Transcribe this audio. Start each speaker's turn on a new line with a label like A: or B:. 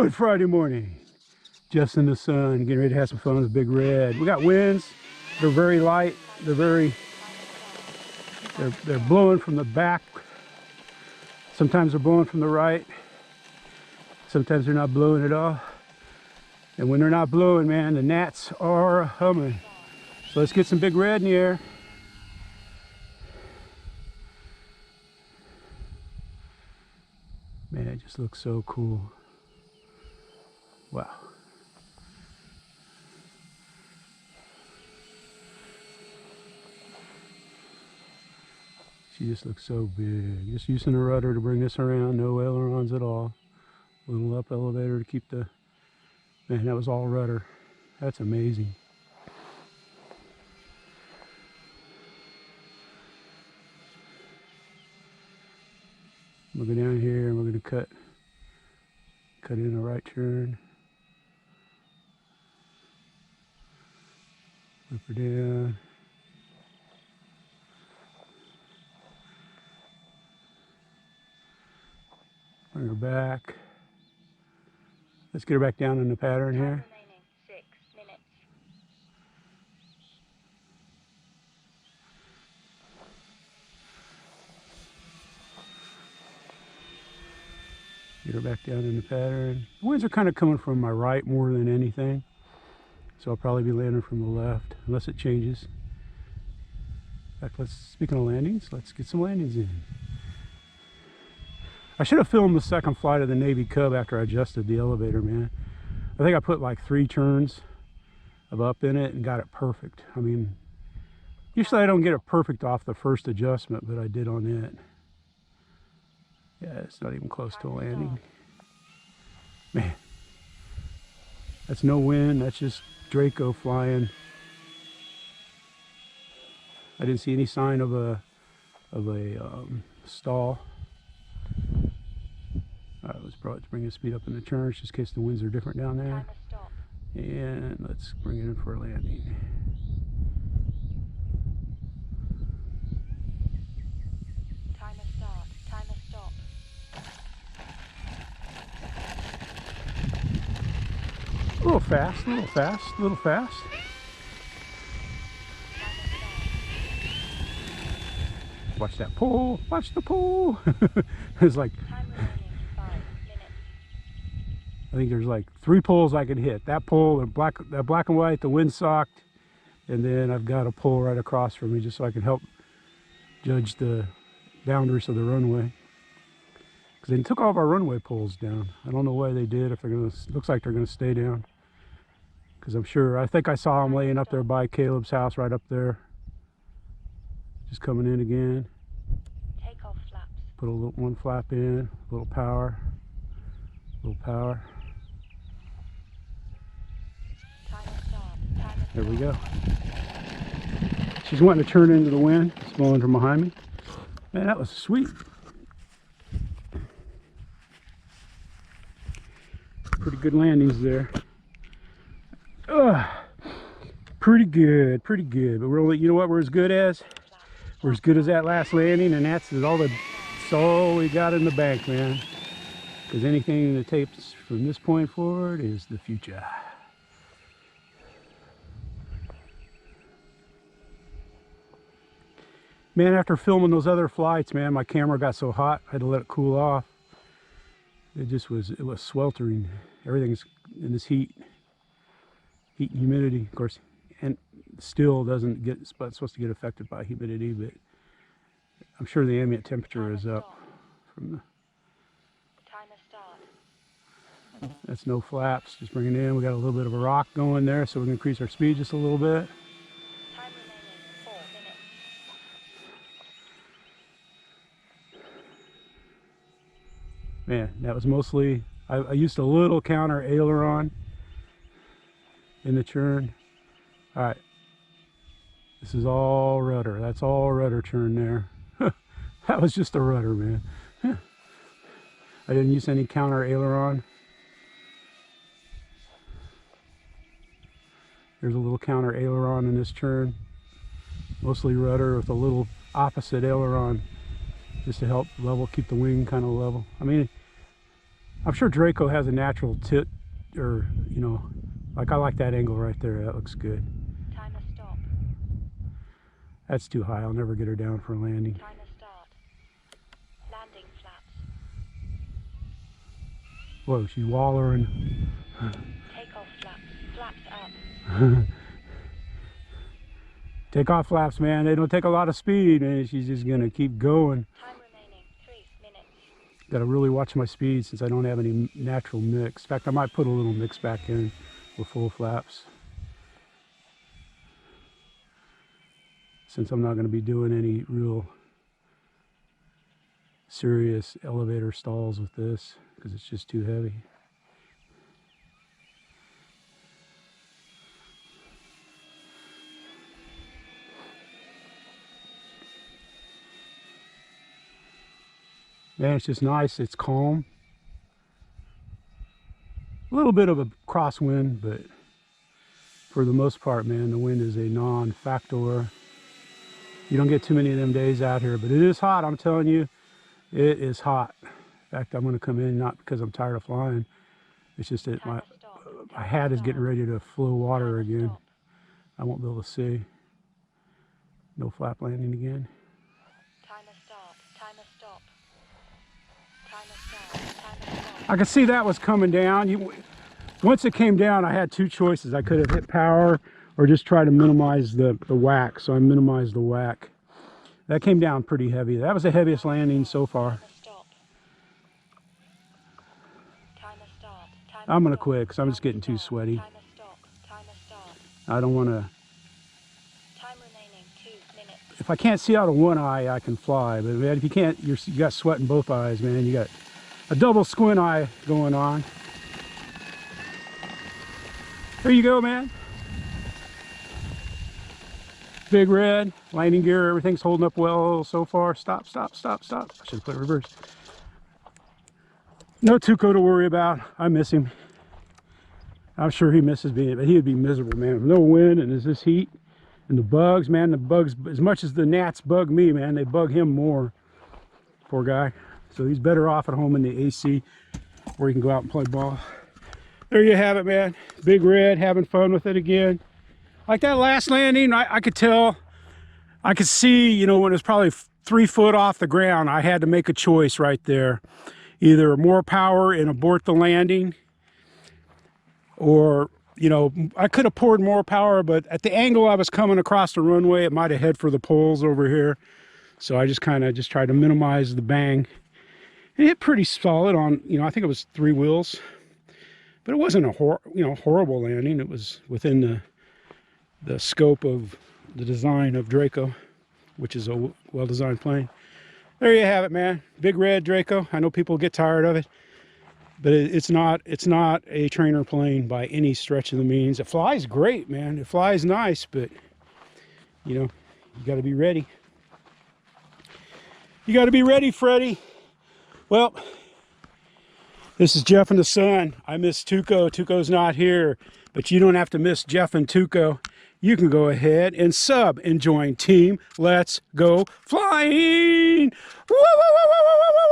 A: Good Friday morning. Just in the sun, getting ready to have some fun with Big Red. We got winds. They're very light. They're blowing from the back. Sometimes they're blowing from the right. Sometimes they're not blowing at all. And when they're not blowing, man, the gnats are humming. So let's get some Big Red in the air. Man, it just looks so cool. Wow. She just looks so big. Just using a rudder to bring this around. No ailerons at all. Little up elevator to keep the... Man, that was all rudder. That's amazing. We'll go down here and we're going to cut in a right turn. Flip her down. Bring her back. Let's get her back down in the pattern here.
B: 6 minutes.
A: Get her back down in the pattern. The winds are kind of coming from my right more than anything. So I'll probably be landing from the left, unless it changes. In fact, speaking of landings, let's get some landings in. I should have filmed the second flight of the Navy Cub after I adjusted the elevator, man. I think I put like 3 turns of up in it and got it perfect. I mean, usually I don't get it perfect off the first adjustment, but I did on it. Yeah, it's not even close to a landing. Man, that's no wind, that's just Draco flying. I didn't see any sign of a stall. All right, let's bring the speed up in the turns just in case the winds are different down there. And let's bring it in for a landing.
B: Timer start, timer stop.
A: A little fast, a little fast, a little fast. Watch that pull, watch the pull. It's like, I think there's like 3 pulls I can hit. That pull, that black and white, the wind socked, and then I've got a pull right across from me just so I can help judge the boundaries of the runway. Because they took all of our runway poles down. I don't know why they did. If they're gonna, looks like they're gonna stay down. Because I'm sure, I think I saw them laying up there by Caleb's house, right up there. Just coming in again.
B: Take off flaps.
A: Put a little one flap in, a little power, a little power. There we go. She's wanting to turn into the wind. It's blowing from behind me. Man, that was sweet. Pretty good landings there. Pretty good, pretty good. But we're only, you know what we're as good as? We're as good as that last landing, and that's all we got in the bank, man. Because anything that takes from this point forward is the future. Man, after filming those other flights, man, my camera got so hot, I had to let it cool off. It was sweltering. Everything's in this heat and humidity, of course, and still doesn't get, it's supposed to get affected by humidity, but I'm sure the ambient temperature is up from the... That's no flaps, just bringing it in. We got a little bit of a rock going there, so we can increase our speed just a little bit.
B: Time remaining 4 minutes.
A: Man, that was mostly, I used a little counter aileron in the churn. All right, this is all rudder. That's all rudder churn there. That was just a rudder, man. I didn't use any counter aileron. There's a little counter aileron in this churn. Mostly rudder with a little opposite aileron just to help level, keep the wing kind of level. I mean, I'm sure Draco has a natural tit, or, you know, like I like that angle right there. That looks good.
B: Timer stop.
A: That's too high. I'll never get her down for a landing.
B: Timer start. Landing flaps.
A: Whoa, she's wallering.
B: Takeoff flaps. Flaps up.
A: Take off flaps, man. They don't take a lot of speed, and she's just gonna keep going.
B: Time remaining 3 minutes.
A: Got to really watch my speed since I don't have any natural mix. In fact, I might put a little mix back in with full flaps, since I'm not going to be doing any real serious elevator stalls with this because it's just too heavy. Man, it's just nice. It's calm. A little bit of a crosswind, but for the most part, man, the wind is a non-factor. You don't get too many of them days out here, but it is hot. I'm telling you, it is hot. In fact, I'm going to come in not because I'm tired of flying. It's just that my hat is getting ready to flow water again. I won't be able to see. No flap landing again.
B: Timer start. Timer stop. Timer start. Timer stop.
A: I could see that was coming down. Once it came down, I had two choices. I could have hit power or just try to minimize the whack. So I minimized the whack. That came down pretty heavy. That was the heaviest landing so far.
B: Timer stop. Timer start. Timer
A: I'm going to
B: stop.
A: quit because I'm just getting too
B: Start.
A: sweaty.
B: Timer stop. Timer start.
A: I don't want to.
B: Time remaining 2 minutes.
A: If I can't see out of one eye, I can fly. But man, if you can't, you got sweat in both eyes, man. You got a double squint eye going on. There you go, man. Big Red, landing gear, everything's holding up well so far. Stop, stop, stop, stop. I should have put it reverse. No Tuco to worry about. I miss him. I'm sure he misses me, but he would be miserable, man. With no wind and this heat and the bugs, man. The bugs, as much as the gnats bug me, man, they bug him more. Poor guy. So he's better off at home in the AC where he can go out and play ball. There you have it, man. Big Red, having fun with it again. Like that last landing, I could tell, I could see, you know, when it was probably 3 foot off the ground, I had to make a choice right there. Either more power and abort the landing, or, you know, I could have poured more power, but at the angle I was coming across the runway, it might have head for the poles over here. So I just kind of just tried to minimize the bang. It hit pretty solid on, you know, I think it was 3 wheels. But it wasn't a horrible landing. It was within the scope of the design of Draco, which is a well-designed plane. There you have it, man. Big Red Draco. I know people get tired of it, but it's not a trainer plane by any stretch of the means. It flies great, man. It flies nice, but you know, you got to be ready. You got to be ready, Freddie. Well, this is Jeff and the Sun. I miss Tuco. Tuco's not here, but you don't have to miss Jeff and Tuco. You can go ahead and sub and join Team Let's Go Flying. Woo, woo, woo, woo, woo, woo.